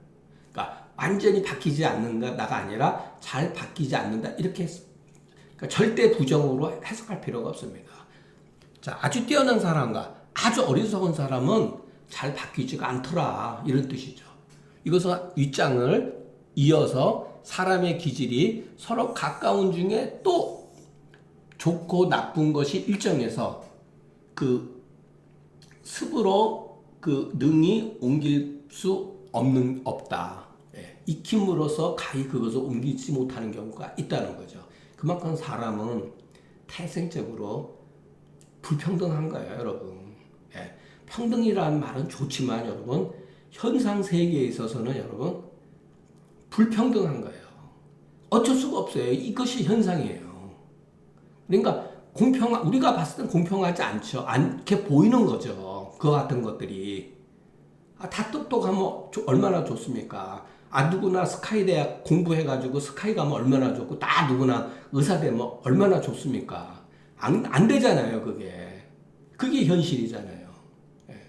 Speaker 1: 그러니까 완전히 바뀌지 않는다가 아니라 잘 바뀌지 않는다. 이렇게 그러니까 절대 부정으로 해석할 필요가 없습니다. 자, 아주 뛰어난 사람과 아주 어리석은 사람은 잘 바뀌지가 않더라. 이런 뜻이죠. 이것은 윗장을 이어서 사람의 기질이 서로 가까운 중에 또 좋고 나쁜 것이 일정해서 그 습으로 그 능히 옮길 수 없다. 예. 익힘으로써 가히 그것을 옮기지 못하는 경우가 있다는 거죠. 그만큼 사람은 태생적으로 불평등한 거예요, 여러분. 예. 평등이라는 말은 좋지만 여러분 현상 세계에 있어서는 여러분 불평등한 거예요. 어쩔 수가 없어요. 이것이 현상이에요. 그러니까 우리가 봤을 땐 공평하지 않게 보이는 거죠. 그와 같은 것들이. 다 똑똑하면 얼마나 좋습니까? 누구나 스카이 대학 공부해가지고 스카이 가면 얼마나 좋고, 다 누구나 의사 되면 얼마나 좋습니까? 안 되잖아요, 그게. 그게 현실이잖아요. 예.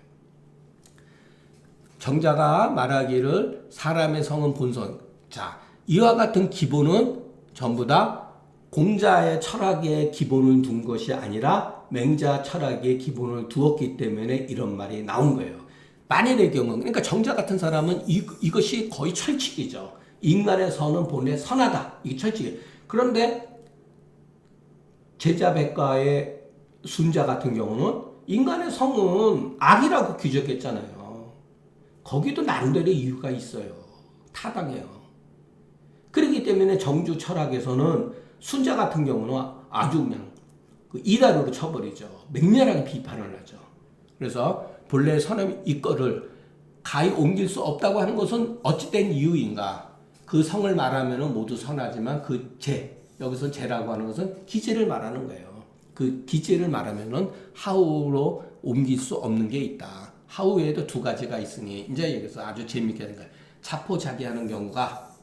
Speaker 1: 정자가 말하기를 사람의 성은 본성. 자, 이와 같은 기본은 전부 다 공자의 철학의 기본을 둔 것이 아니라 맹자 철학의 기본을 두었기 때문에 이런 말이 나온 거예요. 만일의 경우, 그러니까 정자 같은 사람은 이것이 거의 철칙이죠. 인간의 선은 본래 선하다. 이게 철칙이에요. 그런데 제자백가의 순자 같은 경우는 인간의 성은 악이라고 규정했잖아요. 거기도 나름대로 이유가 있어요. 타당해요. 그렇기 때문에 정주 철학에서는 순자 같은 경우는 아주 그냥 이다루로 쳐버리죠. 맹렬하게 비판을 하죠. 그래서 본래 선의 이거를 가히 옮길 수 없다고 하는 것은 어찌된 이유인가? 그 성을 말하면 모두 선하지만 그 여기서 제라고 하는 것은 기제를 말하는 거예요. 그 기제를 말하면은 하우로 옮길 수 없는 게 있다. 하우 외에도 두 가지가 있으니 이제 여기서 아주 재밌게 하는 거예요. 자포자기하는 경우가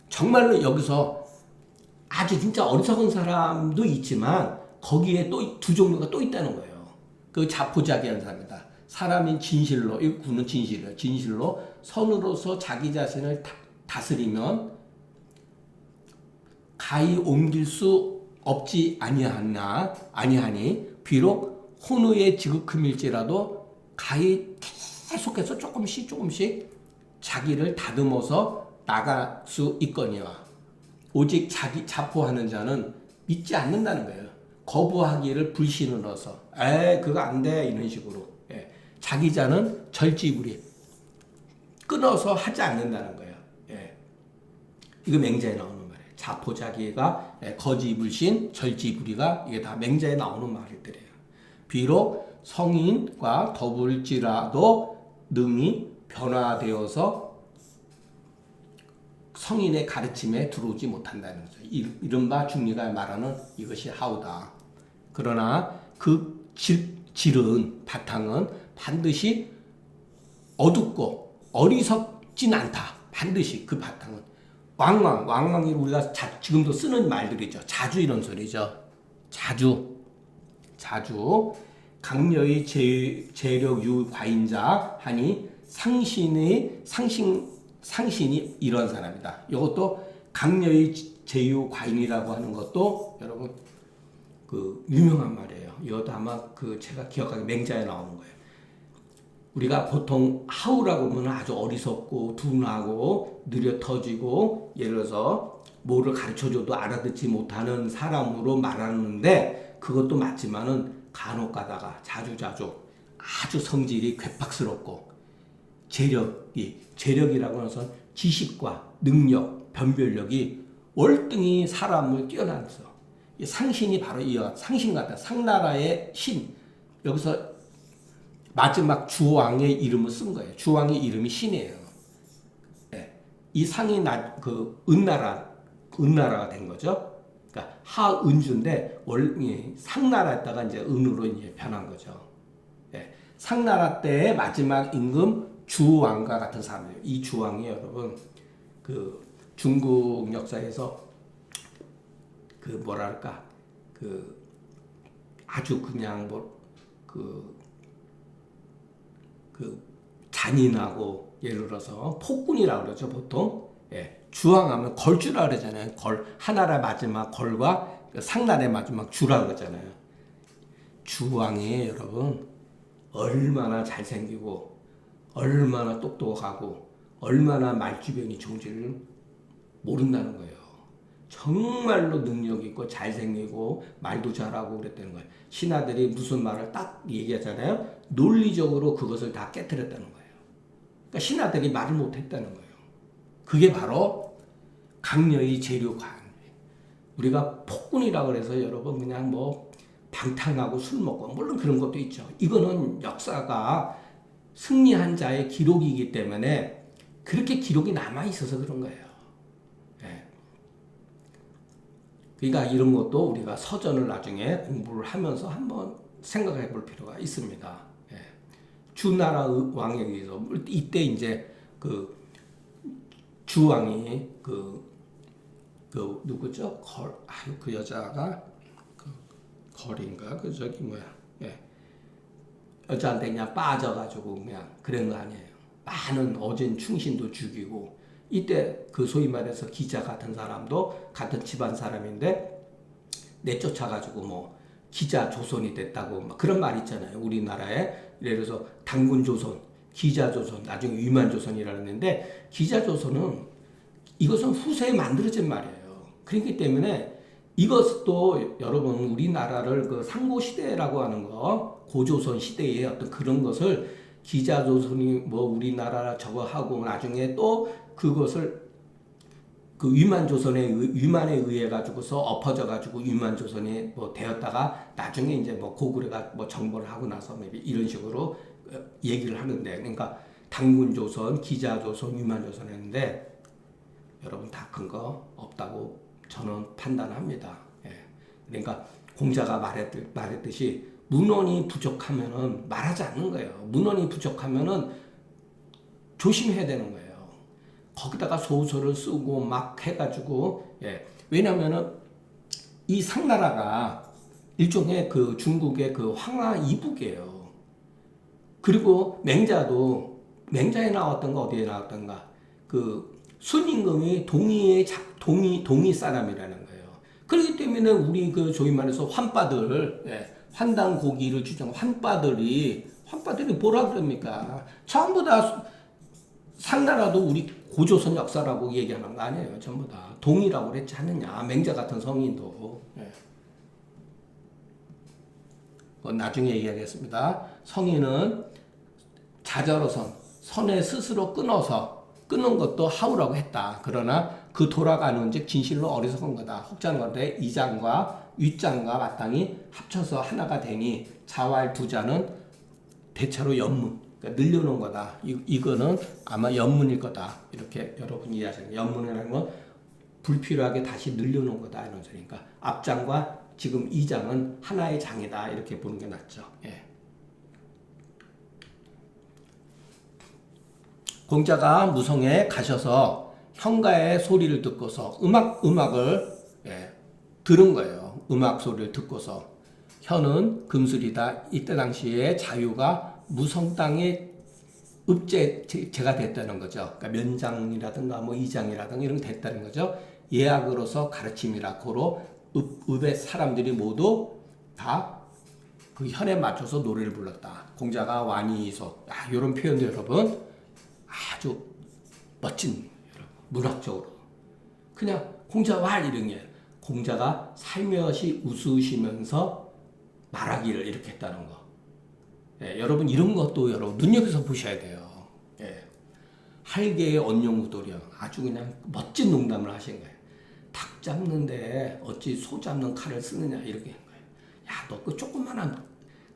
Speaker 1: 정말로 여기서 아주 진짜 어리석은 사람도 있지만 거기에 또 두 종류가 또 있다는 거예요. 그 자포자기하는 사람이다. 사람인 진실로, 이 구는 진실이에요. 진실로 선으로서 자기 자신을 다스리면 가히 옮길 수 없지 아니하니 비록 혼의의 지극흠일지라도 가히 계속해서 조금씩 자기를 다듬어서 나갈 수 있거니와 오직 자기 자포하는 자는 믿지 않는다는 거예요. 거부하기를 불신으로서 그거 안 돼 이런 식으로 자기 자는 절지불이 끊어서 하지 않는다는 거예요. 이거 맹자에 나오는 말이에요. 자포자기가 거지불신 절지불이가 이게 다 맹자에 나오는 말들이에요. 비록 성인과 더불지라도 능히 변화되어서 성인의 가르침에 들어오지 못한다는 거죠. 이른바 중리가 말하는 이것이 하우다. 그러나 그 질은 바탕은 반드시 어둡고 어리석진 않다. 반드시 그 바탕은 왕왕이 우리가 지금도 쓰는 말들이죠. 자주 이런 소리죠. 자주 강려의 재력 과인자 하니 상신이 이런 사람이다. 이것도 강려의 제유 과인이라고 하는 것도 여러분 그 유명한 말이에요. 이것도 아마 제가 기억하기 맹자에 나오는 거예요. 우리가 보통 하우라고 하면 아주 어리석고 둔하고 느려 터지고 예를 들어서 뭐를 가르쳐줘도 알아듣지 못하는 사람으로 말하는데 그것도 맞지만은 간혹 가다가 자주 아주 성질이 괴팍스럽고 재력이라고 해서 지식과 능력, 변별력이 월등히 사람을 뛰어나서 상신이 바로 상신 같다. 상나라의 신. 여기서 마지막 주왕의 이름을 쓴 거예요. 주왕의 이름이 신이에요. 이 상이 은나라가 된 거죠. 그러니까 하은주인데 상나라였다가 이제 은으로 이제 변한 거죠. 상나라 때의 마지막 임금 주왕과 같은 사람이에요. 이 주왕이 여러분 중국 역사에서 아주 그냥 그 잔인하고 예를 들어서 폭군이라고 그러죠 보통. 예, 주왕하면 걸주라 그러잖아요. 걸 하나의 마지막 걸과 상날의 마지막 주라 그러잖아요. 주왕이 여러분 얼마나 잘생기고 얼마나 똑똑하고 얼마나 말주변이 좋은지를 모른다는 거예요. 정말로 능력 있고 잘생기고 말도 잘하고 그랬다는 거예요. 신하들이 무슨 말을 딱 얘기하잖아요. 논리적으로 그것을 다 깨트렸다는 거예요. 그러니까 신하들이 말을 못했다는 거예요. 그게 바로 강렬히 재료관. 우리가 폭군이라고 해서 여러분 그냥 뭐 방탕하고 술 먹고 물론 그런 것도 있죠. 이거는 역사가 승리한 자의 기록이기 때문에 그렇게 기록이 남아 있어서 그런 거예요. 예. 그러니까 이런 것도 우리가 서전을 나중에 공부를 하면서 한번 생각해 볼 필요가 있습니다. 예. 주나라 왕에 의해서 이때 이제 그 주왕이 그 누구죠? 그 여자가 걸인가? 저기 뭐야? 예. 여자한테 그냥 빠져가지고 그냥 그런 거 아니에요. 많은 어진 충신도 죽이고 이때 그 소위 말해서 기자 같은 사람도 같은 집안 사람인데 내쫓아가지고 뭐 기자 조선이 됐다고 막 그런 말 있잖아요. 우리나라에 예를 들어서 당군 조선, 기자 조선, 나중에 위만 조선이라고 했는데 기자 조선은 이것은 후세에 만들어진 말이에요. 그렇기 때문에 이것도 여러분 우리나라를 그 상고 시대라고 하는 거 고조선 시대의 어떤 그런 것을 기자 조선이 뭐 우리나라 저거 하고 나중에 또 그것을 그 위만에 의해 가지고서 엎어져 가지고 위만조선이 뭐 되었다가 나중에 이제 뭐 고구려가 뭐 정벌을 하고 나서 이런 식으로 얘기를 하는데 그러니까 당군조선, 기자조선, 위만조선 했는데 여러분 다 근거 없다고 저는 판단합니다. 예. 그러니까 공자가 말했듯이 문헌이 부족하면은 말하지 않는 거예요. 문헌이 부족하면은 조심해야 되는 거예요. 거기다가 소설을 쓰고 막 해가지고, 예. 왜냐면은 이 상나라가 일종의 그 중국의 그 황하 이북이에요. 그리고 맹자에 나왔던가 어디에 나왔던가 그 순임금이 동이 사람이라는 거예요. 그렇기 때문에 우리 그 소위 말해서 환빠들, 예. 환당 고기를 주장 환빠들이 뭐라 그럽니까? 전부 다 상나라도 우리 고조선 역사라고 얘기하는 거 아니에요. 전부 다 동이라고 그랬지 않느냐. 맹자 같은 성인도. 예. 나중에 얘기하겠습니다. 성인은 자저로선 선에 스스로 끊는 것도 하우라고 했다. 그러나 그 돌아가는 즉 진실로 어리석은 거다. 혹자는 건데 이장과 윗장과 마땅히 합쳐서 하나가 되니 자활 두자는 대체로 연문, 그러니까 늘려놓은 거다. 이거는 아마 연문일 거다. 이렇게 여러분이 이해하시는 연문이라는 건 불필요하게 다시 늘려놓은 거다. 이런 소리니까 앞장과 지금 이장은 하나의 장이다. 이렇게 보는 게 낫죠. 예. 공자가 무성에 가셔서 현가의 소리를 듣고서 음악을 예, 들은 거예요. 음악 소리를 듣고서 현은 금술이다. 이때 당시에 자유가 무성 땅에 읍제가 됐다는 거죠. 그러니까 면장이라든가 뭐 이장이라든가 이런 게 됐다는 거죠. 예약으로서 가르침이라 고로 읍의 사람들이 모두 다 그 현에 맞춰서 노래를 불렀다. 공자가 완이이소. 이런 표현도 여러분 아주 멋진 문학적으로 그냥 공자왈 이런 게 공자가 살며시 웃으시면서 말하기를 이렇게 했다는 거. 예, 여러분 이런 것도 여러분 눈여겨서 보셔야 돼요. 예. 할개의 언용우도려 아주 그냥 멋진 농담을 하신 거예요. 닭 잡는데 어찌 소 잡는 칼을 쓰느냐 이렇게 한 거예요. 야, 너 그 조그만한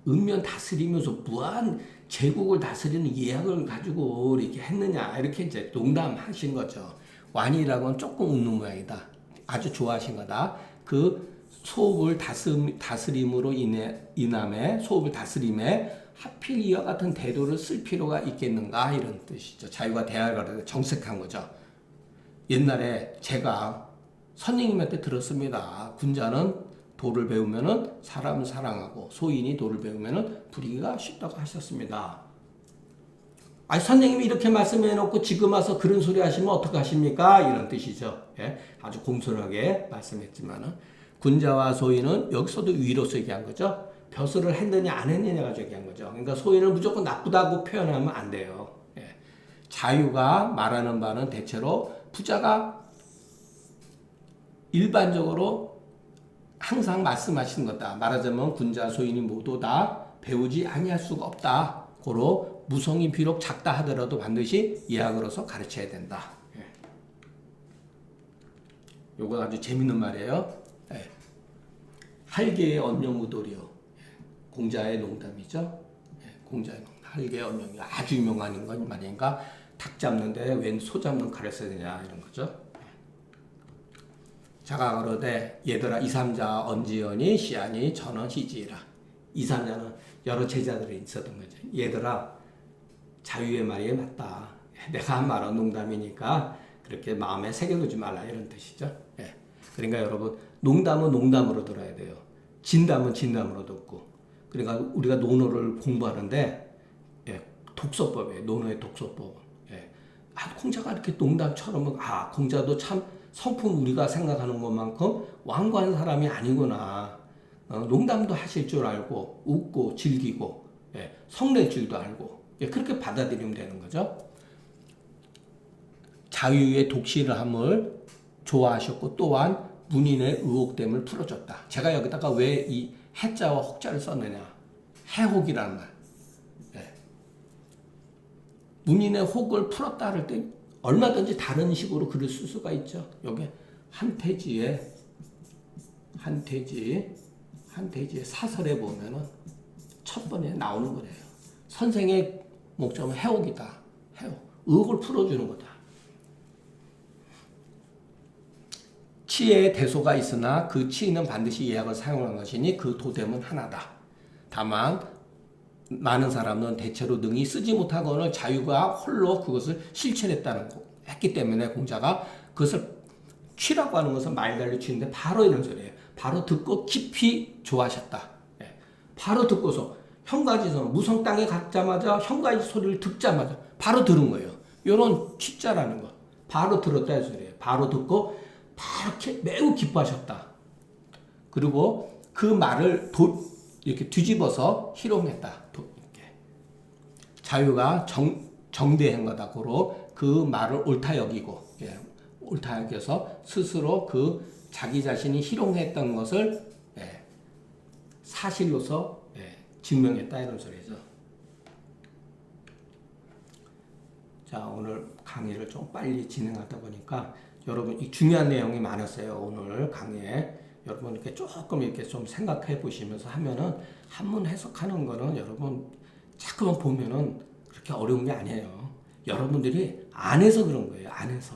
Speaker 1: 읍면 다스리면서 무한 제국을 다스리는 예약을 가지고 이렇게 했느냐 이렇게 이제 농담하신 거죠. 완이라고는 조금 웃는 모양이다. 아주 좋아하신 거다. 그 소읍을 다스림으로 인함에 소읍을 다스림에 하필 이와 같은 태도를 쓸 필요가 있겠는가 이런 뜻이죠. 자유가 대화를 정색한 거죠. 옛날에 제가 선생님한테 들었습니다. 군자는 도를 배우면은 사람을 사랑하고 소인이 도를 배우면은 부리기가 쉽다고 하셨습니다. 아니 선생님이 이렇게 말씀해 놓고 지금 와서 그런 소리 하시면 어떡하십니까? 이런 뜻이죠. 예? 아주 공손하게 말씀했지만은 군자와 소인은 여기서도 위로서 얘기한 거죠. 벼슬을 했느냐 안 했느냐가 얘기한 거죠. 그러니까 소인을 무조건 나쁘다고 표현하면 안 돼요. 예. 자유가 말하는 바는 대체로 부자가 일반적으로 항상 말씀하시는 거다. 말하자면 군자 소인이 모두 다 배우지 아니할 수가 없다. 고로 무성이 비록 작다 하더라도 반드시 예학으로서 가르쳐야 된다. 예. 요거 아주 재밌는 말이에요. 예. 할개의 언영우돌이요. 예. 공자의 농담이죠. 예. 공자의 농담. 할개의 언영이 아주 유명한 건 말이니까 닭 잡는데 웬 소 잡는 칼을 써야 되냐 이런 거죠. 자가 가로되 얘들아 이삼자 언지연이 시하니 전원 희지이라. 이삼자는 여러 제자들이 있었던 거죠. 얘들아 자유의 말이 맞다. 내가 한 말은 농담이니까 그렇게 마음에 새겨두지 말라 이런 뜻이죠. 예. 그러니까 여러분 농담은 농담으로 들어야 돼요. 진담은 진담으로 듣고. 그러니까 우리가 논어를 공부하는데 예, 독서법이에요. 논어의 독서법. 예. 아, 공자가 이렇게 농담처럼 공자도 참 성품 우리가 생각하는 것만큼 완고한 사람이 아니구나. 농담도 하실 줄 알고 웃고 즐기고 예, 성낼 줄도 알고 예, 그렇게 받아들이면 되는 거죠. 자유의 독실함을 좋아하셨고 또한 문인의 의혹됨을 풀어줬다. 제가 여기다가 왜 이 해자와 혹자를 썼느냐. 해혹이라는 말. 예. 문인의 혹을 풀었다 할 때 얼마든지 다른 식으로 글을 쓸 수가 있죠. 여기 한태지의 사설에 보면은 첫 번에 나오는 거래요. 선생의 목적은 해옥이다. 해옥. 의혹을 풀어주는 거다. 치에 대소가 있으나 그 치는 반드시 예약을 사용한 것이니 그 도됨은 하나다. 다만 많은 사람은 대체로 능히 쓰지 못하거나 자유가 홀로 그것을 실천했다는 거 했기 때문에 공자가 그것을 취라고 하는 것은 말 달리 취인데 바로 이런 소리예요. 바로 듣고 깊이 좋아하셨다. 예. 바로 듣고서 현가지서 무성 땅에 갔자마자 현가지 소리를 듣자마자 바로 들은 거예요. 이런 취자라는 거. 바로 들었다 이 소리예요. 바로 듣고 바로 매우 기뻐하셨다. 그리고 그 말을 이렇게 뒤집어서 희롱했다. 이렇게. 자유가 정대한 거다. 고로 그 말을 옳다 여기고, 예, 옳다 여겨서 스스로 그 자기 자신이 희롱했던 것을 예, 사실로서 예, 증명했다 이런 소리죠. 자, 오늘 강의를 좀 빨리 진행하다 보니까 여러분 이 중요한 내용이 많았어요. 오늘 강의에 여러분 이렇게 조금 이렇게 좀 생각해 보시면서 하면은 한문 해석하는 거는 여러분 자꾸만 보면은 그렇게 어려운 게 아니에요. 여러분들이 안 해서 그런 거예요. 안 해서.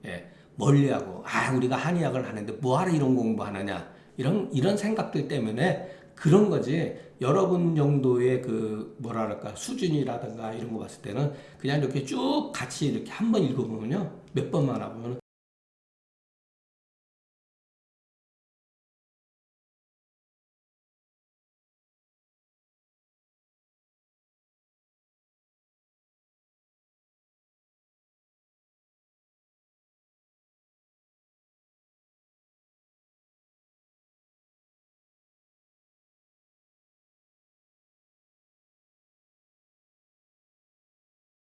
Speaker 1: 예, 멀리하고 우리가 한의학을 하는데 뭐하러 이런 공부하느냐 이런 생각들 때문에 그런 거지. 여러분 정도의 그 뭐랄까 수준이라든가 이런 거 봤을 때는 그냥 이렇게 쭉 같이 이렇게 한번 읽어보면요 몇 번만 하면